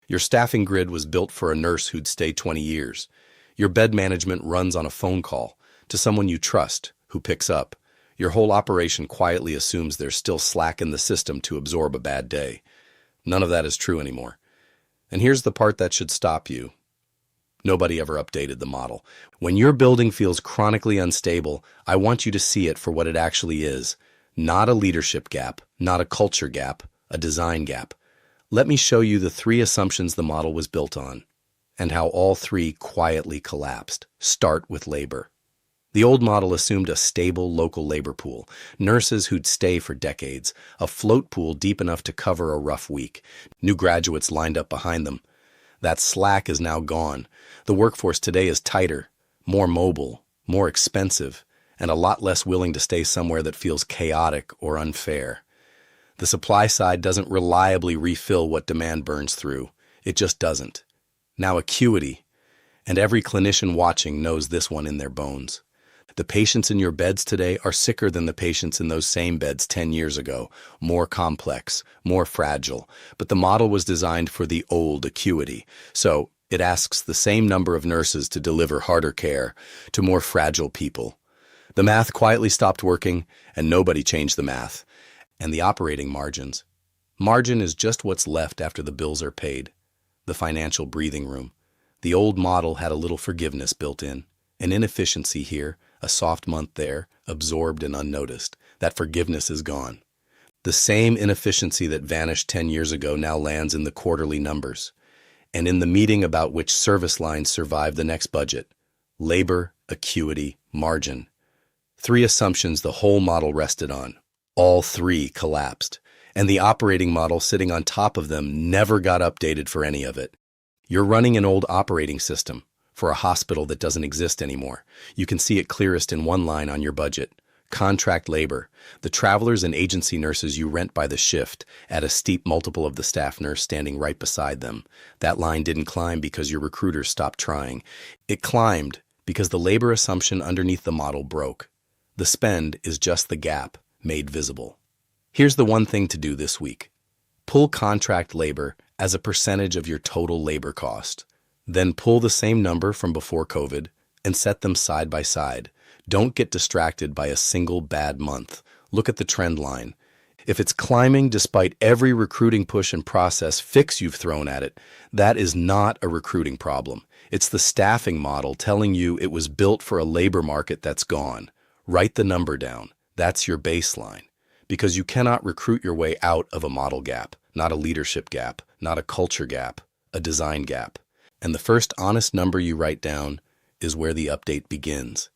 Your staffing grid was built for a nurse who'd stay 20 years. Your bed management runs on a phone call to someone you trust who picks up. Your whole operation quietly assumes there's still slack in the system to absorb a bad day. None of that is true anymore. And here's the part that should stop you. Nobody ever updated the model. When your building feels chronically unstable, I want you to see it for what it actually is. Not a leadership gap, not a culture gap, a design gap. Let me show you the three assumptions the model was built on, and how all three quietly collapsed. Start with labor. The old model assumed a stable local labor pool, nurses who'd stay for decades, a float pool deep enough to cover a rough week, new graduates lined up behind them. That slack is now gone. The workforce today is tighter, more mobile, more expensive, and a lot less willing to stay somewhere that feels chaotic or unfair. The supply side doesn't reliably refill what demand burns through. It just doesn't. Now acuity, and every clinician watching knows this one in their bones. The patients in your beds today are sicker than the patients in those same beds 10 years ago, more complex, more fragile, but the model was designed for the old acuity, so it asks the same number of nurses to deliver harder care to more fragile people. The math quietly stopped working, and nobody changed the math. And the operating margins. Margin is just what's left after the bills are paid. The financial breathing room. The old model had a little forgiveness built in. An inefficiency here, a soft month there, absorbed and unnoticed. That forgiveness is gone. The same inefficiency that vanished 10 years ago now lands in the quarterly numbers. And in the meeting about which service lines survive the next budget. Labor, acuity, margin. Three assumptions the whole model rested on. All three collapsed, and the operating model sitting on top of them never got updated for any of it. You're running an old operating system for a hospital that doesn't exist anymore. You can see it clearest in one line on your budget. Contract labor, the travelers and agency nurses you rent by the shift at a steep multiple of the staff nurse standing right beside them. That line didn't climb because your recruiters stopped trying. It climbed because the labor assumption underneath the model broke. The spend is just the gap made visible. Here's the one thing to do this week. Pull contract labor as a percentage of your total labor cost. Then pull the same number from before COVID and set them side by side. Don't get distracted by a single bad month. Look at the trend line. If it's climbing despite every recruiting push and process fix you've thrown at it, that is not a recruiting problem. It's the staffing model telling you it was built for a labor market that's gone. Write the number down. That's your baseline, because you cannot recruit your way out of a model gap, not a leadership gap, not a culture gap, a design gap. And the first honest number you write down is where the update begins.